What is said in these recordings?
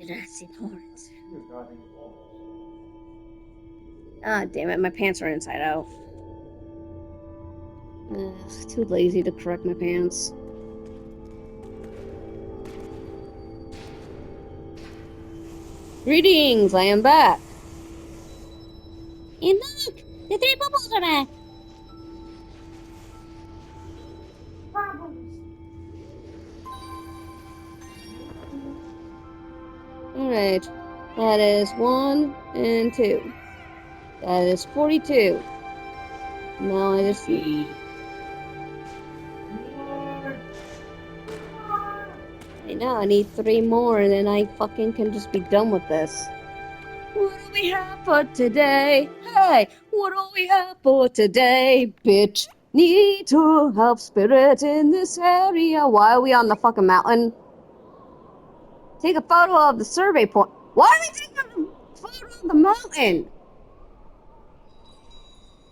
did not see the horns. Ah, damn it, my pants are inside out. Ugh, too lazy to correct my pants. Greetings, I am back. And look, the three bubbles are back. Alright, that is 1 and 2. That is 42. Now I just need... I know, I need 3 more and then I fucking can just be done with this. What do we have for today? Hey, what do we have for today, bitch? Need to help spirit in this area. Why are we on the fucking mountain? Take a photo of the survey point. Why are we taking a photo of the mountain?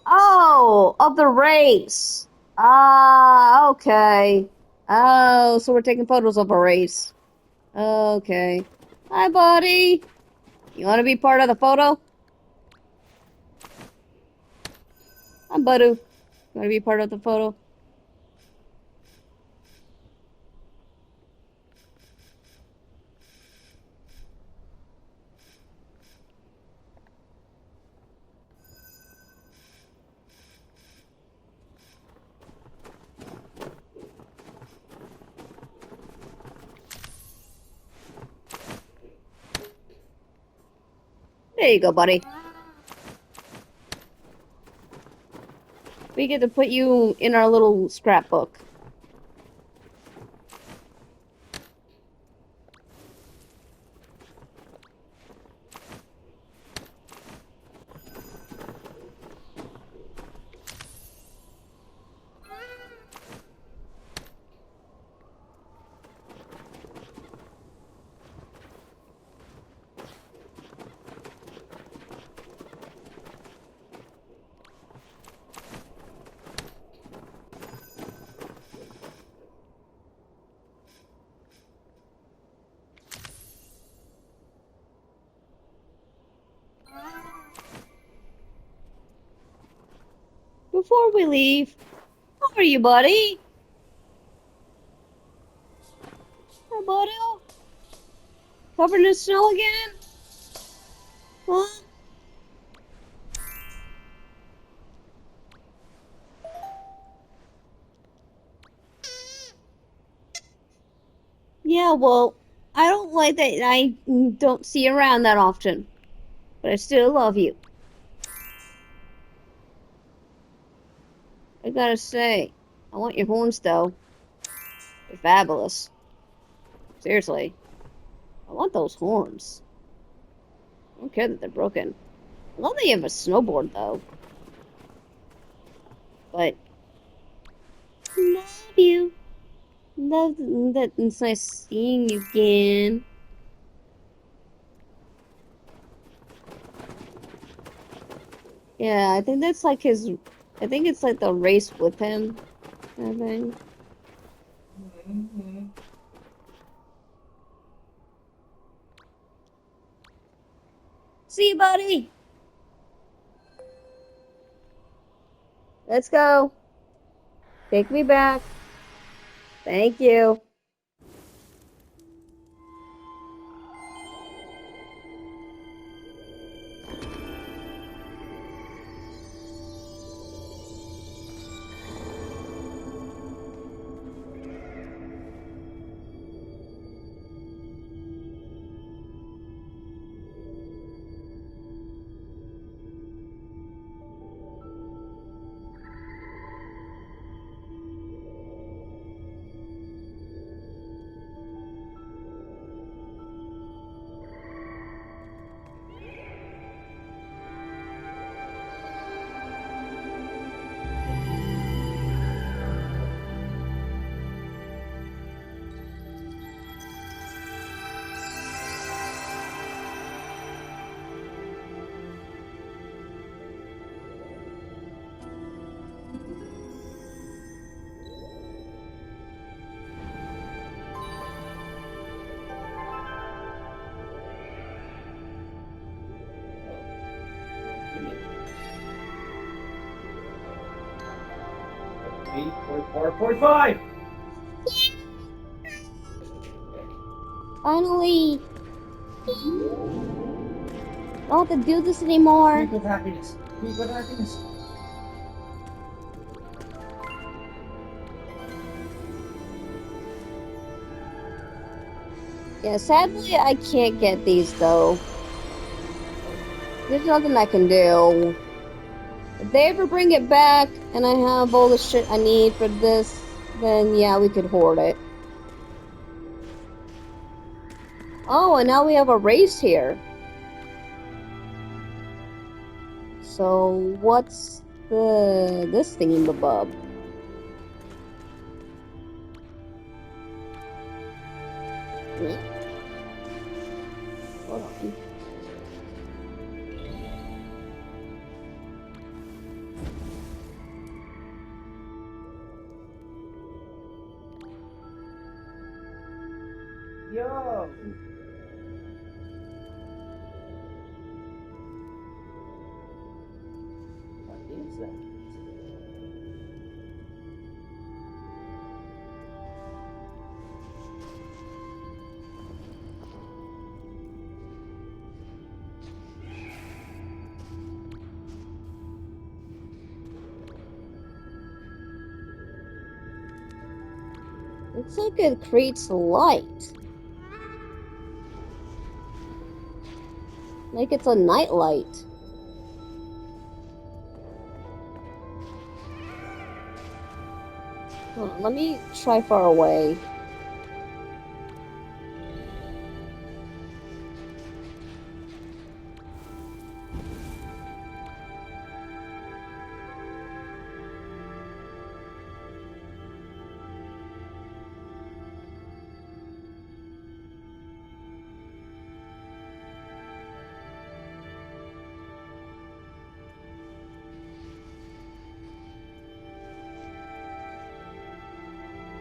Oh, of the race. Ah, okay. Oh, so we're taking photos of a race. Okay. Hi, buddy. You want to be part of the photo? Hi, buddy. You want to be part of the photo? There you go, buddy. We get to put you in our little scrapbook. Before we leave, how are you, buddy? Hi, buddy. Covered in snow again? Huh? Yeah, well, I don't like that I don't see you around that often. But I still love you. I gotta say, I want your horns, though. They're fabulous. Seriously. I want those horns. I don't care that they're broken. I love that you have a snowboard, though. But, love you. Love that it's nice seeing you again. Yeah, I think that's like his. I think it's like the race with him, kind of thing. See you, buddy. Let's go. Take me back. Thank you. 8.4.5. Finally! Don't have to do this anymore. Peak of happiness. Peak of happiness. Yeah, sadly I can't get these though. There's nothing I can do. If they ever bring it back and I have all the shit I need for this, then yeah, we could hoard it. Oh, and now we have a race here. So what's this thingy-bob? Hmm? Hold on. Yo. What is that? Looks like it creates light. Like it's a nightlight. Hold on, let me try far away.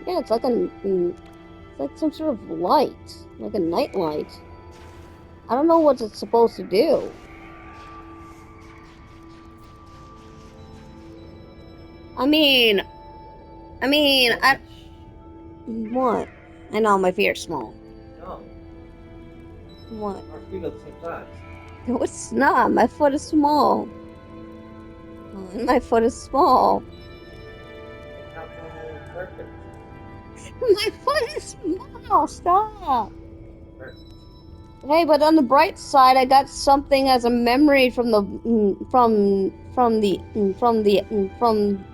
Yeah, it's like it's like some sort of light, like a night light. I don't know what it's supposed to do. I mean, I what? I know my feet are small. No. What? Our feet are the same size. No, it's not. My foot is small. My foot is small. How come they're perfect? My foot is small. Stop. Perfect. Hey, but on the bright side, I got something as a memory from the from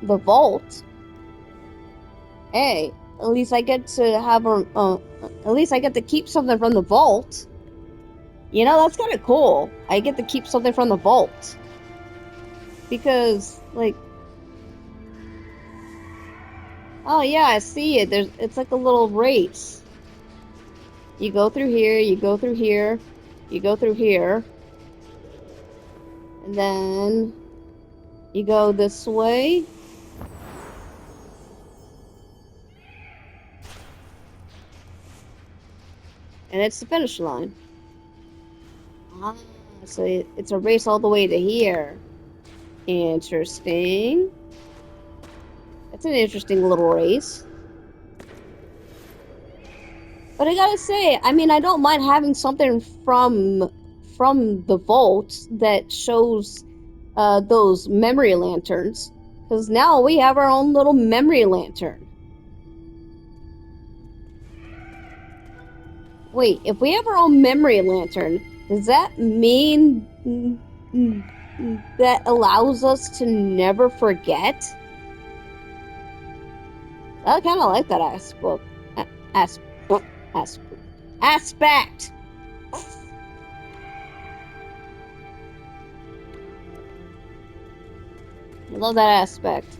the vault. Hey, at least I get to have at least I get to keep something from the vault. You know, that's kind of cool. I get to keep something from the vault. Because, like, oh yeah, I see it. It's like a little race. You go through here, you go through here, you go through here, and then you go this way. And it's the finish line. Ah, so it's a race all the way to here. Interesting. That's an interesting little race. But I gotta say, I mean, I don't mind having something from the vault that shows those memory lanterns, because now we have our own little memory lantern. Wait, if we have our own memory lantern, does that mean that allows us to never forget? I kind of like that aspect. Aspect. Aspect. I love that aspect.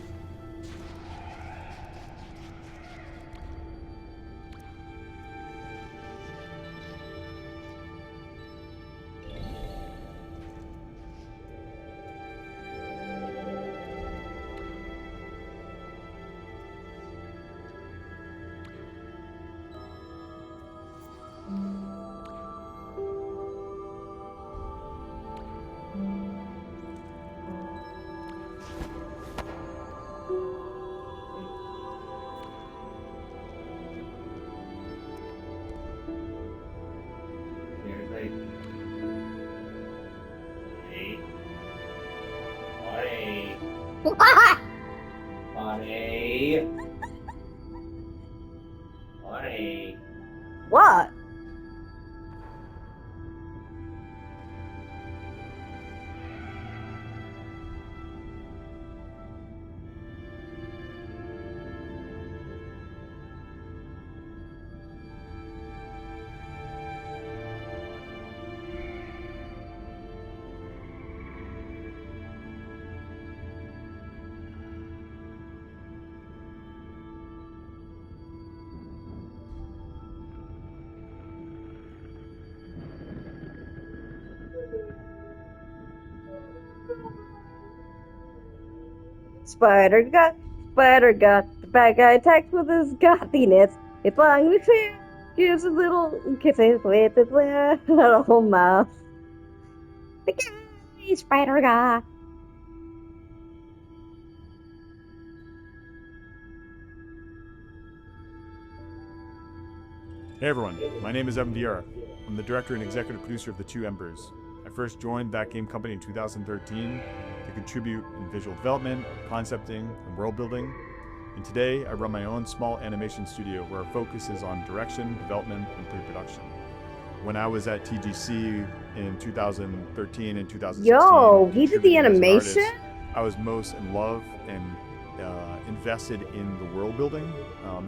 Wait. Bonnie. Bonnie. Bonnie. What? Spider got the bad guy attacks with his gothiness. It's long the clear, gives a little kisses with his little mouth. The guy, Spider guy. Hey everyone, my name is Evan Vieira. I'm the director and executive producer of The Two Embers. I first joined that game company in 2013 to contribute in visual development, concepting, and world building. And today I run my own small animation studio where our focus is on direction, development, and pre-production. When I was at TGC in 2013 and 2016, Yo, he did the contributing as an animation? artist, I was most in love and invested in the world building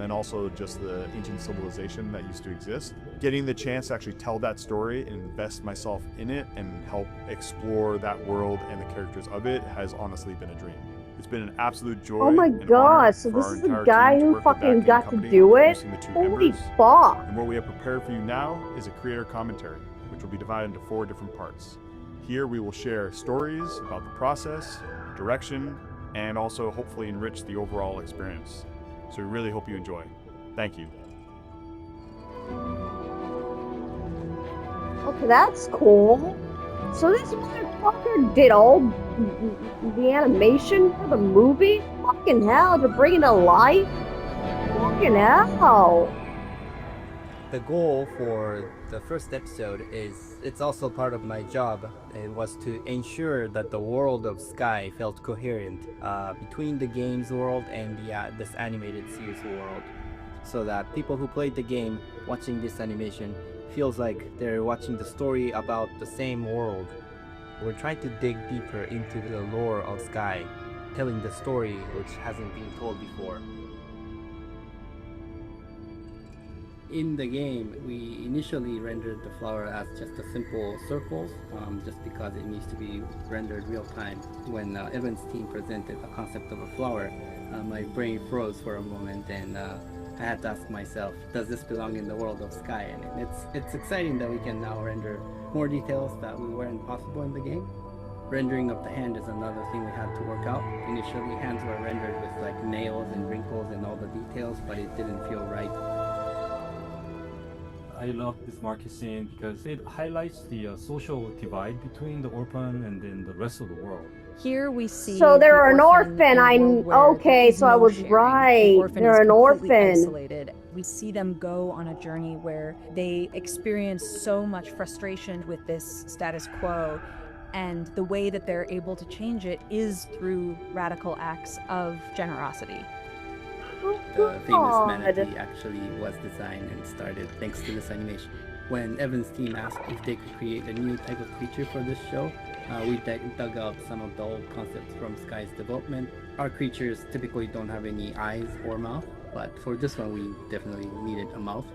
and also just the ancient civilization that used to exist. Getting the chance to actually tell that story and invest myself in it and help explore that world and the characters of it has honestly been a dream. It's been an absolute joy. Oh my and honor god, so for this our is the entire guy team to who work with that fucking game got to company do on it? producing The Two Holy Embers. fuck. And what we have prepared for you now is a creator commentary, which will be divided into 4 different parts. Here we will share stories about the process, direction, and also hopefully enrich the overall experience. So we really hope you enjoy. Thank you. Okay, that's cool. So this motherfucker did all the animation for the movie? Fucking hell, to bring it to life? Fucking hell. The goal for the first episode is, it's also part of my job. It was to ensure that the world of Sky felt coherent between the game's world and this animated series world, so that people who played the game watching this animation feels like they're watching the story about the same world. We're trying to dig deeper into the lore of Sky, telling the story which hasn't been told before. In the game, we initially rendered the flower as just a simple circle, just because it needs to be rendered real time. When Evan's team presented the concept of a flower, my brain froze for a moment, and I had to ask myself, does this belong in the world of Sky? And it's exciting that we can now render more details that weren't possible in the game. Rendering of the hand is another thing we had to work out. Initially, hands were rendered with like nails and wrinkles and all the details, but it didn't feel right. I love this market scene because it highlights the social divide between the orphan and then the rest of the world. Here we see. So they're the an orphan. in a world where Okay, there is so I no was sharing. right. The orphan They're is an completely orphan. Isolated. We see them go on a journey where they experience so much frustration with this status quo, and the way that they're able to change it is through radical acts of generosity. The famous God. manatee actually was designed and started thanks to this animation. When Evan's team asked if they could create a new type of creature for this show, we dug up some of the old concepts from Sky's development. Our creatures typically don't have any eyes or mouth, but for this one we definitely needed a mouth.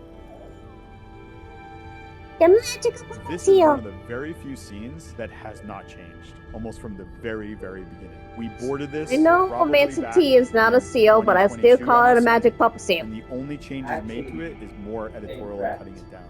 The magic This is one of the very few scenes that has not changed, almost from the very, very beginning. We boarded this. I know probably Manatee back is not a in seal, but I still 2022, call I it a must say, magic puppet seal. And the only changes made to it is more editorial and cutting it down.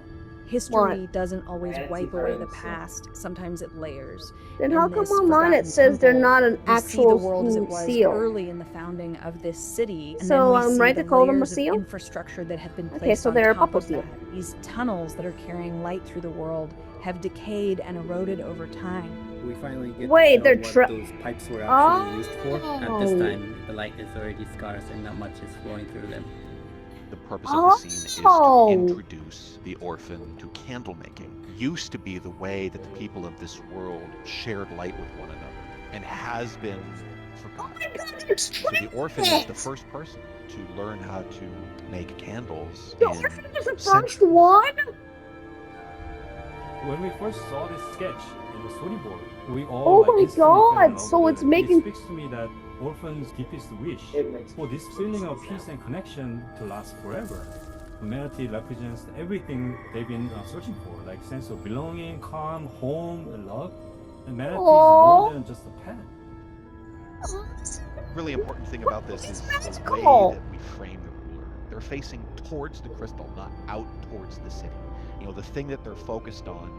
History doesn't always Fancy wipe away the friends. past. Sometimes it layers. Then In how come this online it forgotten says they're temple, not an we see the actual world as it was seal? early in the founding of this city, and So, then we see right the to call them a layers of seal? infrastructure that have been placed Okay, so on they're a top puppet of seal. that. These tunnels that are carrying light through the world have decayed and eroded over time. We finally get Wait, to they're show what those pipes were actually used for. At this Oh. time, the light is already scarce and not much is flowing through them. The purpose of the scene is to Oh. introduce the orphan to candle making. Used to be the way that the people of this world shared light with one another, and has been forgotten. So the orphan is the first person to learn how to make candles The in orphan is the first centuries. one? When we first saw this sketch in the storyboard, we all Oh like my instantly fell in God, love so with it's it. making- It speaks to me that orphans' deepest wish It makes for this feeling of peace and connection to last forever. Humanity represents everything they've been searching for, like sense of belonging, calm, home, and love. And manatee is Aw. more than just a pet. Really important thing about this is the way magical. that we frame the ruler. They're facing towards the crystal, not out towards the city. You know, the thing that they're focused on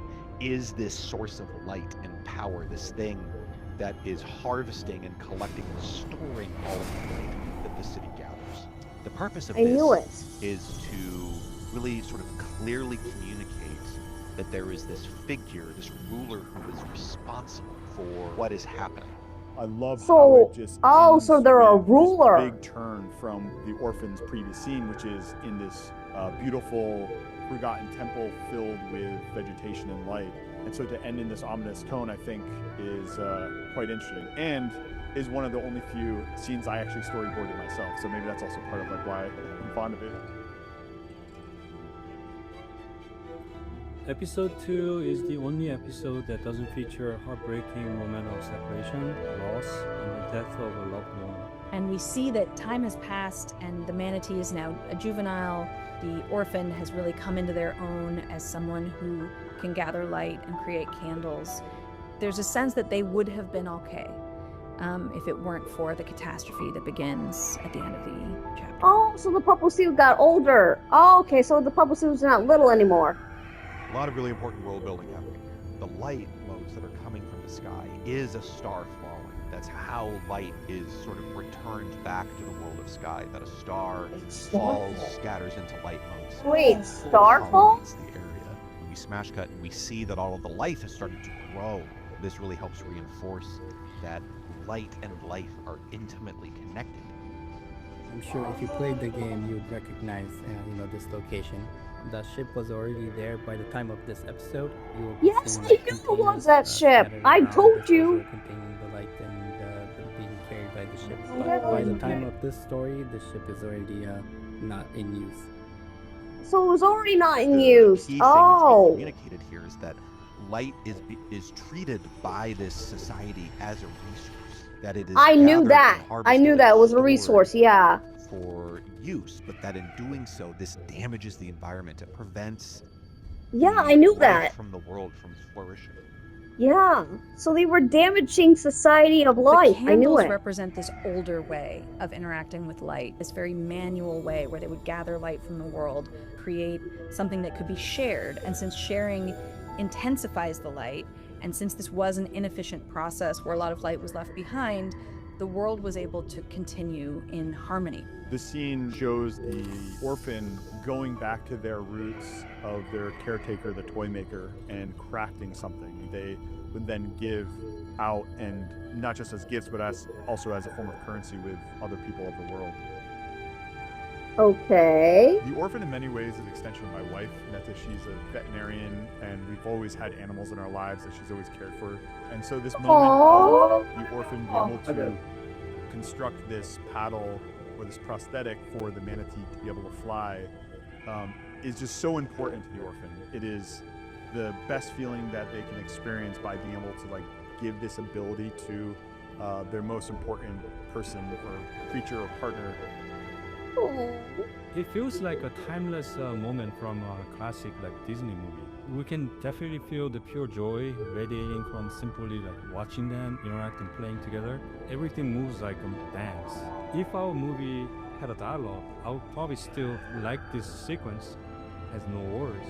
is this source of light and power, this thing that is harvesting and collecting and storing all of the light that the city gathers. The purpose of I knew it. this is to really sort of clearly communicate that there is this figure, this ruler who is responsible for what is happening. I love So- how it just oh, ends so they're a with this ruler. big turn from the orphan's previous scene, which is in this beautiful, forgotten temple filled with vegetation and light. And so to end in this ominous tone, I think, is quite interesting, and is one of the only few scenes I actually storyboarded myself. So maybe that's also part of like why I'm fond of it. Episode 2 is the only episode that doesn't feature a heartbreaking moment of separation, loss, and the death of a loved one. And we see that time has passed and the manatee is now a juvenile. The orphan has really come into their own as someone who can gather light and create candles. There's a sense that they would have been okay if it weren't for the catastrophe that begins at the end of the chapter. Oh, so the purple seal got older. Oh, okay, so the purple seal's not little anymore. A lot of really important world building happening. The light modes that are coming from the sky is a star falling. That's how light is sort of returned back to the world of sky. That a star falls, scatters into light modes. Wait, Starfall? Dominates the area. When we smash cut and we see that all of the life has started to grow, this really helps reinforce that light and life are intimately connected. I'm sure if you played the game, you would recognize, this location. The ship was already there by the time of this episode. You will be Yes, seeing, I knew it was containers, that ship. scattered I around told that you. were containing the light and being carried by the ship. But Yeah. by the time of this story, the ship is already not in use. So it was already not in The use. key thing that's being Oh. communicated here is that light is treated by this society as a resource. That it is I knew gathered that. and I harvested knew and that it was a stored resource, yeah. for use, but that in doing so, this damages the environment. It prevents Yeah, the I knew life that. from the world from flourishing. Yeah. So they were damaging society of The life. I knew candles it. represent this older way of interacting with light, this very manual way where they would gather light from the world, create something that could be shared. And since sharing intensifies the light, and since this was an inefficient process where a lot of light was left behind, the world was able to continue in harmony. The scene shows the orphan going back to their roots of their caretaker, the toy maker, and crafting something they would then give out, and not just as gifts, but also as a form of currency with other people of the world. Okay. The orphan in many ways is an extension of my wife, in that she's a veterinarian, and we've always had animals in our lives that she's always cared for. And so this moment Aww. of the orphan being able to construct this paddle or this prosthetic for the manatee to be able to fly is just so important to the orphan. It is the best feeling that they can experience by being able to give this ability to their most important person or creature or partner. It feels like a timeless moment from a classic Disney movie. We can definitely feel the pure joy radiating from simply watching them interact and playing together. Everything moves like a dance. If our movie had a dialogue, I would probably still like this sequence has no words.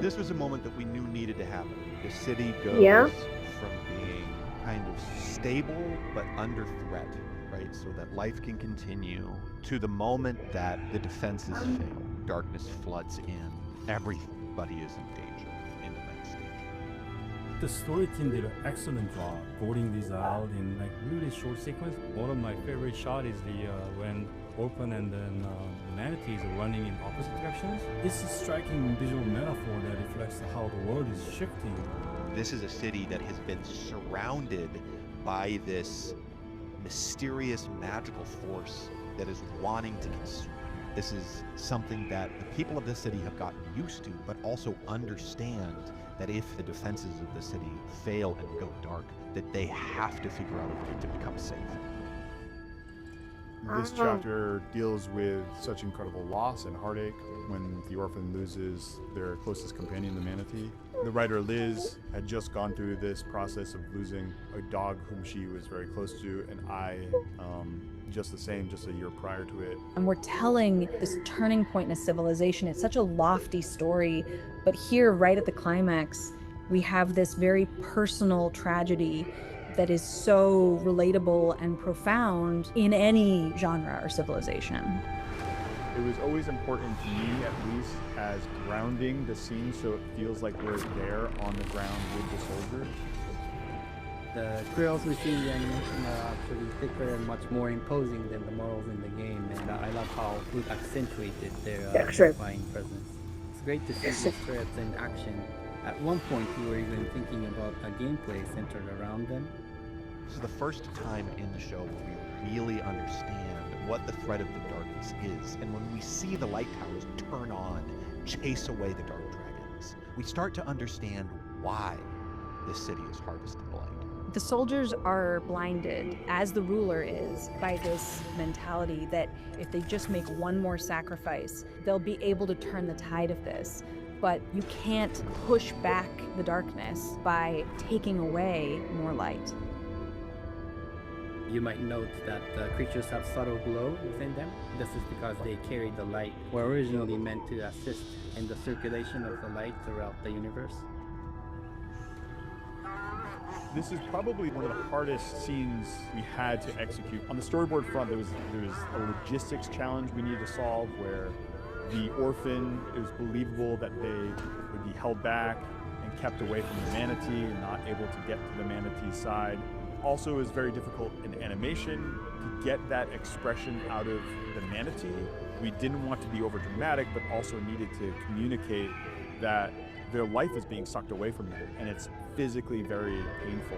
This was a moment that we knew needed to happen. The city goes Yeah. from being kind of stable but under threat, right? So that life can continue, to the moment that the defenses fail. Darkness floods in. Everybody is in danger, in immense danger. think the story team did an excellent job boarding these out in like really short sequence. One of my favorite shots is the when Orphan and then the manatees are running in opposite directions. It's a striking visual metaphor that reflects how the world is shifting. This is a city that has been surrounded by this mysterious magical force that is wanting to consume. This is something that the people of this city have gotten used to, but also understand that if the defenses of the city fail and go dark, that they have to figure out a way to become safe. This chapter deals with such incredible loss and heartache when the orphan loses their closest companion, the manatee. The writer Liz had just gone through this process of losing a dog whom she was very close to, and I, just the same, just a year prior to it. And we're telling this turning point in a civilization. It's such a lofty story, but here, right at the climax, we have this very personal tragedy that is so relatable and profound in any genre or civilization. It was always important to me, at least, as grounding the scene so it feels like we're there on the ground with the soldiers. The quills we see in the animation are actually thicker and much more imposing than the models in the game, and I love how we've accentuated their terrifying presence. It's great to see these threats in action. At one point, we were even thinking about a gameplay centered around them. This is the first time in the show where we really understand what the threat of the darkness is, and when we see the light towers turn on, chase away the dark dragons, we start to understand why this city is harvesting light. The soldiers are blinded, as the ruler is, by this mentality that if they just make one more sacrifice, they'll be able to turn the tide of this. But you can't push back the darkness by taking away more light. You might note that the creatures have subtle glow within them. This is because they carry the light, were originally meant to assist in the circulation of the light throughout the universe. This is probably one of the hardest scenes we had to execute. On the storyboard front, there was a logistics challenge we needed to solve where the orphan, it was believable that they would be held back and kept away from the manatee and not able to get to the manatee's side. Also, it was very difficult in animation to get that expression out of the manatee. We didn't want to be over dramatic, but also needed to communicate that their life is being sucked away from them, and it's physically very painful.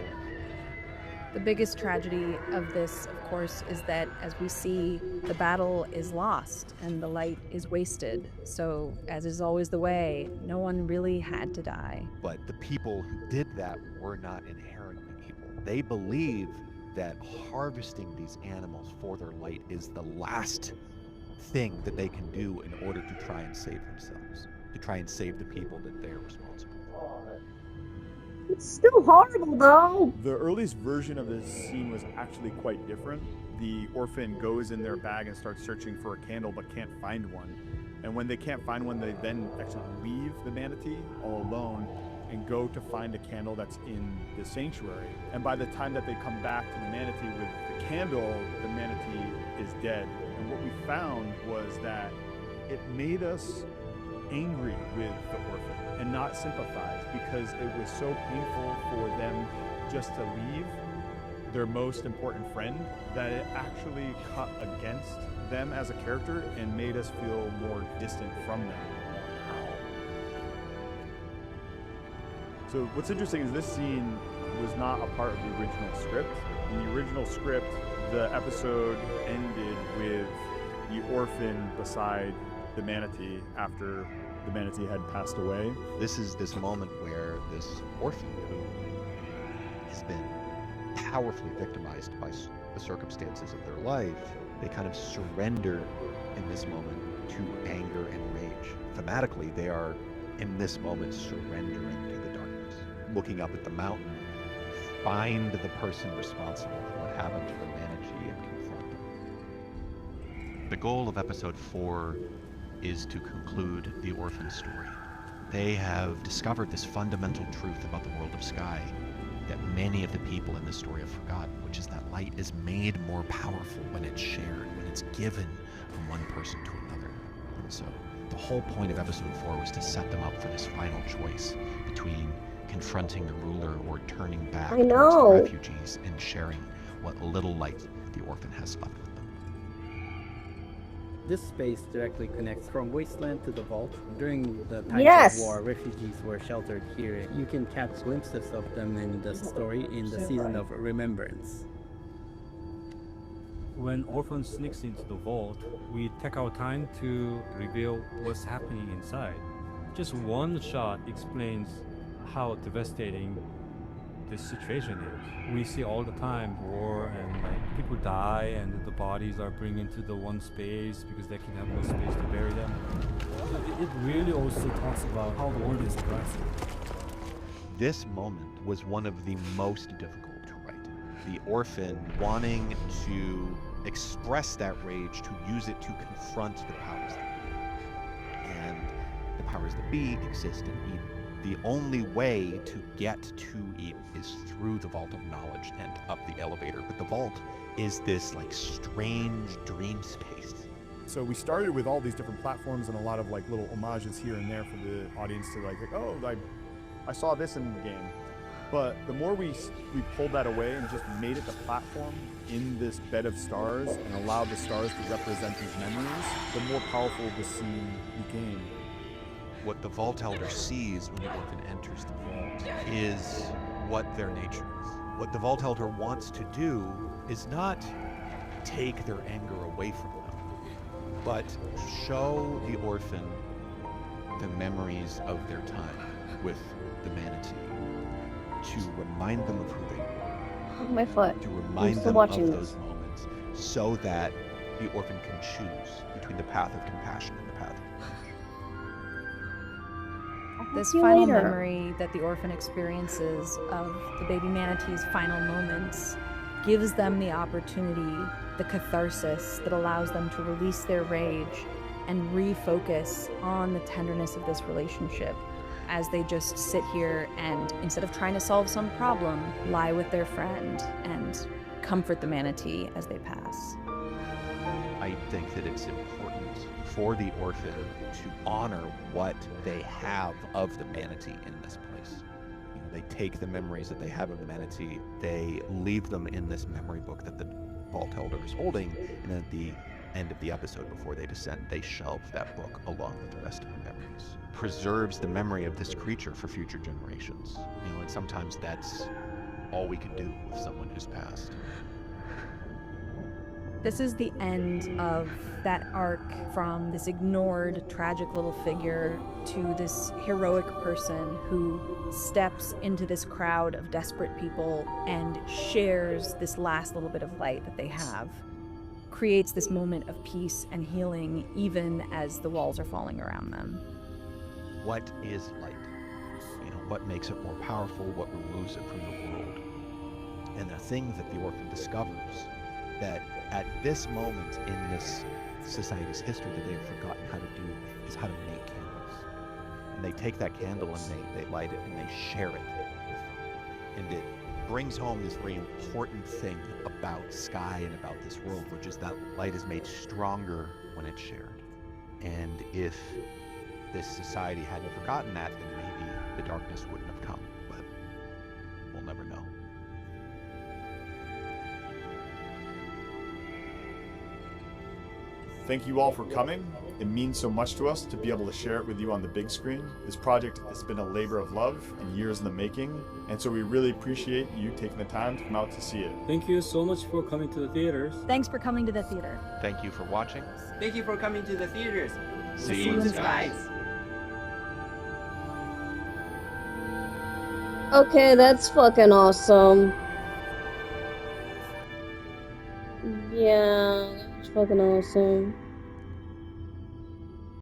The biggest tragedy of this, of course, is that as we see, the battle is lost and the light is wasted. So, as is always the way, no one really had to die. But the people who did that were not inherently evil. They believe that harvesting these animals for their light is the last thing that they can do in order to try and save themselves, to try and save the people that they're responsible for. It's still horrible, though. The earliest version of this scene was actually quite different. The orphan goes in their bag and starts searching for a candle but can't find one. And when they can't find one, they then actually leave the manatee all alone and go to find a candle that's in the sanctuary. And by the time that they come back to the manatee with the candle, the manatee is dead. And what we found was that it made us angry with the orphan and not sympathize, because it was so painful for them just to leave their most important friend that it actually cut against them as a character and made us feel more distant from them. So what's interesting is this scene was not a part of the original script. In the original script, the episode ended with the orphan beside the manatee after the manatee had passed away. This is this moment where this orphan who has been powerfully victimized by the circumstances of their life, they kind of surrender in this moment to anger and rage. Thematically, they are in this moment surrendering to the darkness, looking up at the mountain, find the person responsible for what happened to the manatee and confront them. The goal of episode 4 is to conclude the orphan story. They have discovered this fundamental truth about the world of Sky that many of the people in this story have forgotten, which is that light is made more powerful when it's shared, when it's given from one person to another. And so the whole point of episode 4 was to set them up for this final choice between confronting the ruler or turning back I towards know. the refugees and sharing what little light the orphan has left with them. This space directly connects from Wasteland to the Vault. During the times Yes. of war, refugees were sheltered here. You can catch glimpses of them in the story in the Season of Remembrance. When Orphan sneaks into the vault, we take our time to reveal what's happening inside. Just one shot explains how devastating this situation is. We see all the time war and like people die and the bodies are bring into the one space because they can have no space to bury them. It really also talks about how the world is progressing. This moment was one of the most difficult to write. The orphan wanting to express that rage, to use it to confront the powers that be. And the powers that be exist in Eden. The only way to get to Eden is through the Vault of Knowledge and up the elevator. But the vault is this like strange dream space. So we started with all these different platforms and a lot of like little homages here and there for the audience to like oh, I saw this in the game. But the more we pulled that away and just made it the platform in this bed of stars and allowed the stars to represent these memories, the more powerful the scene became. What the Vault Elder sees when the orphan enters the vault is what their nature is. What the Vault Elder wants to do is not take their anger away from them, but show the orphan the memories of their time with the manatee, to remind them of who they were, Oh, my foot. to I'm remind still them watching of this. those moments, so that the orphan can choose between the path of compassion and the path of revenge. I'll This see you final later. memory that the orphan experiences of the baby manatee's final moments gives them the opportunity, the catharsis that allows them to release their rage and refocus on the tenderness of this relationship as they just sit here and, instead of trying to solve some problem, lie with their friend and comfort the manatee as they pass. I think that it's important for the orphan to honor what they have of the manatee in this place. You know, they take the memories that they have of the manatee, they leave them in this memory book that the Vault Elder is holding, and at the end of the episode before they descend, they shelve that book along with the rest of the memories. Preserves the memory of this creature for future generations. You know, and sometimes that's all we can do with someone who's passed. This is the end of that arc from this ignored, tragic little figure to this heroic person who steps into this crowd of desperate people and shares this last little bit of light that they have. Creates this moment of peace and healing even as the walls are falling around them. What is light? You know, what makes it more powerful? What removes it from the world? And the thing that the orphan discovers, that at this moment in this society's history that they have forgotten how to do, is how to make candles. And they take that candle and they light it and they share it with them. And it brings home this very important thing about Sky and about this world, which is that light is made stronger when it's shared. And if this society hadn't forgotten that, then maybe the darkness wouldn't have come, but we'll never know. Thank you all for coming. It means so much to us to be able to share it with you on the big screen. This project has been a labor of love and years in the making, and so we really appreciate you taking the time to come out to see it. Thank you so much for coming to the theaters. Thanks for coming to the theater. Thank you for watching. Thank you for coming to the theaters. See you in the skies. Okay, that's fucking awesome. Yeah, that's fucking awesome.